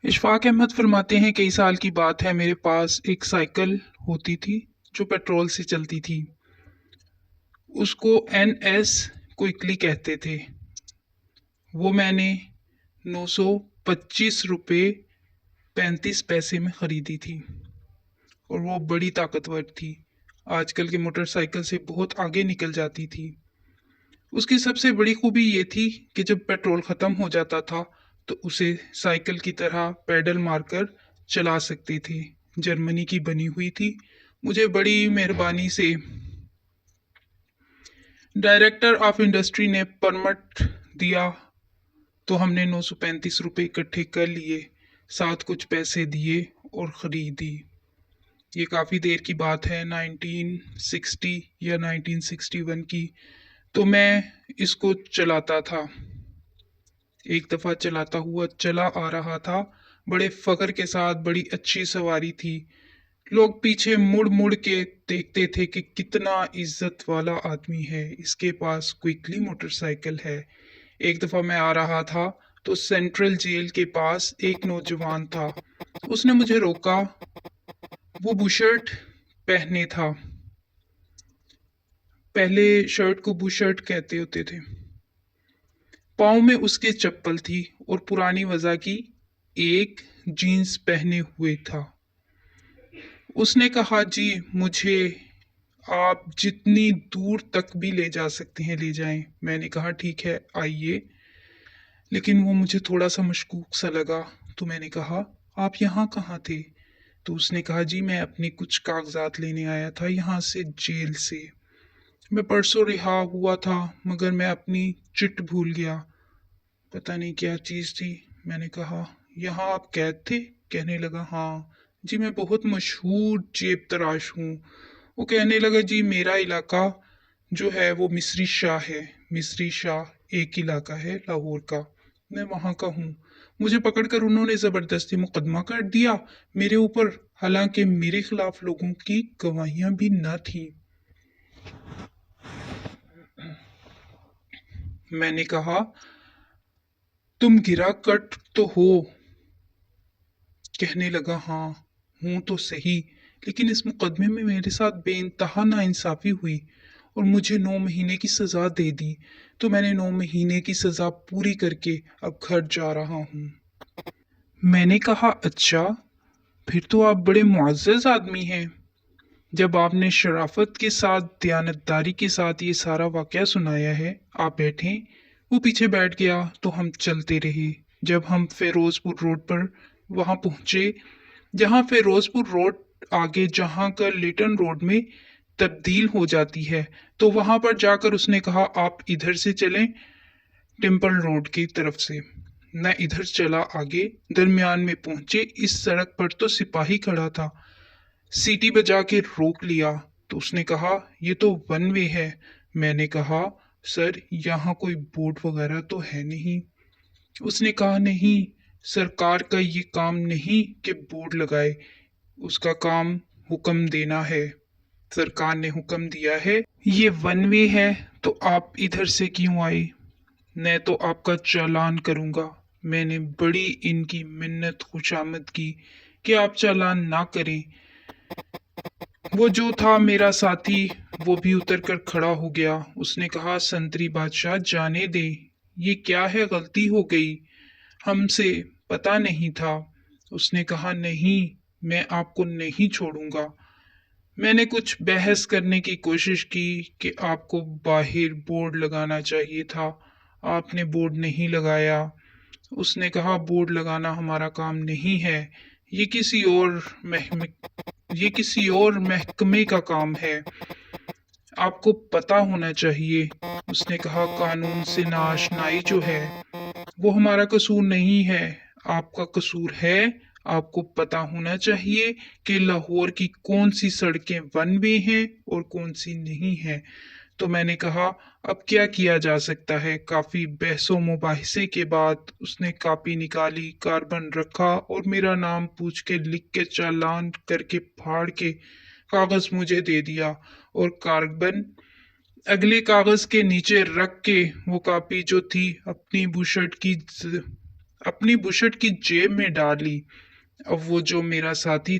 इशफाक अहमद फरमाते हैं, कई साल की बात है, मेरे पास एक साइकिल होती थी जो पेट्रोल से चलती थी। उसको NS क्विकली कहते थे। वो मैंने 925 रुपये 35 पैसे में ख़रीदी थी और वो बड़ी ताकतवर थी। आजकल के मोटरसाइकिल से बहुत आगे निकल जाती थी। उसकी सबसे बड़ी खूबी ये थी कि जब पेट्रोल ख़त्म हो जाता था तो उसे साइकिल की तरह पैडल मारकर चला सकते थे। जर्मनी की बनी हुई थी। मुझे बड़ी मेहरबानी से डायरेक्टर ऑफ इंडस्ट्री ने परमिट दिया तो हमने 935 रुपये इकट्ठे कर लिए, साथ कुछ पैसे दिए और ख़रीदी। ये काफ़ी देर की बात है, 1960 या 1961 की। तो मैं इसको चलाता था। एक दफ़ा चलाता हुआ चला आ रहा था, बड़े फ़ख्र के साथ। बड़ी अच्छी सवारी थी। लोग पीछे मुड़ मुड़ के देखते थे कि कितना इज्जत वाला आदमी है, इसके पास क्विकली मोटरसाइकिल है। एक दफ़ा मैं आ रहा था तो सेंट्रल जेल के पास एक नौजवान था। उसने मुझे रोका। वो बुशर्ट पहने था। पहले शर्ट को बुशर्ट कहते होते थे। पाँव में उसके चप्पल थी और पुरानी वज़ा की एक जीन्स पहने हुए था। उसने कहा, जी मुझे आप जितनी दूर तक भी ले जा सकते हैं ले जाएं। मैंने कहा ठीक है आइए, लेकिन वो मुझे थोड़ा सा मशकूक सा लगा। तो मैंने कहा आप यहाँ कहाँ थे? तो उसने कहा, जी मैं अपने कुछ कागजात लेने आया था यहाँ से, जेल से। मैं परसों रिहा हुआ था मगर मैं अपनी चिट भूल गया। पता नहीं क्या चीज़ थी। मैंने कहा यहाँ आप कैद थे? कहने लगा हाँ। जी मैं बहुत मशहूर जेब तराश हूँ। वो कहने लगा, जी मेरा इलाका जो है वो मिस्री शाह है। मिस्री शाह एक इलाका है लाहौर का, मैं वहाँ का हूँ। मुझे पकड़कर उन्होंने ज़बरदस्ती मुकदमा कर दिया मेरे ऊपर, हालांकि मेरे खिलाफ लोगों की गवाहियाँ भी न थीं। मैंने कहा तुम गिरा कट तो हो? कहने लगा हाँ हूँ तो सही, लेकिन इस मुकदमे में मेरे साथ बेइंतहा नाइंसाफ़ी हुई और मुझे 9 महीने की सज़ा दे दी। तो मैंने 9 महीने की सज़ा पूरी करके अब घर जा रहा हूँ। मैंने कहा अच्छा, फिर तो आप बड़े मुअज़्ज़ज़ आदमी हैं। जब आपने शराफत के साथ, दयानतदारी के साथ ये सारा वाक़या सुनाया है, आप बैठें। वो पीछे बैठ गया तो हम चलते रहे। जब हम फ़िरोज़पुर रोड पर वहाँ पहुँचे, जहाँ फ़िरोज़पुर रोड आगे जहाँ का लिटन रोड में तब्दील हो जाती है, तो वहाँ पर जाकर उसने कहा आप इधर से चलें, टेम्पल रोड की तरफ से। मैं इधर चला आगे। दरमियान में पहुँचे, इस सड़क पर तो सिपाही खड़ा था। सीटी बजा के रोक लिया तो उसने कहा ये तो वन वे है। मैंने कहा सर यहाँ कोई बोर्ड वगैरह तो है नहीं। उसने कहा नहीं, सरकार का ये काम नहीं कि बोर्ड लगाए, उसका काम हुक्म देना है। सरकार ने हुक्म दिया है ये वन वे है तो आप इधर से क्यों आए? मैं तो आपका चालान करूंगा। मैंने बड़ी इनकी मिन्नत खुशामद की कि आप चालान ना करें। वो जो था मेरा साथी वो भी उतर कर खड़ा हो गया। उसने कहा संतरी बादशाह जाने दे, ये क्या है, गलती हो गई, हमसे पता नहीं था। उसने कहा नहीं, मैं आपको नहीं छोड़ूंगा। मैंने कुछ बहस करने की कोशिश की कि आपको बाहर बोर्ड लगाना चाहिए था, आपने बोर्ड नहीं लगाया। उसने कहा बोर्ड लगाना हमारा काम नहीं है, ये किसी और महम ये किसी और महकमे का काम है, आपको पता होना चाहिए। उसने कहा कानून से नाआशनाई जो है वो हमारा कसूर नहीं है, आपका कसूर है। आपको पता होना चाहिए कि लाहौर की कौन सी सड़कें वन वे हैं और कौन सी नहीं हैं। तो मैंने कहा अब क्या किया जा सकता है। काफी बहसों मुबाहिसे के बाद उसने कापी निकाली, कार्बन रखा और मेरा नाम पूछ के लिख के चालान करके फाड़ के कागज मुझे दे दिया और कार्बन अगले कागज के नीचे रख के वो कापी जो थी अपनी बुशर्ट की अपनी बुशर्ट की जेब में डाली। अब वो जो मेरा साथी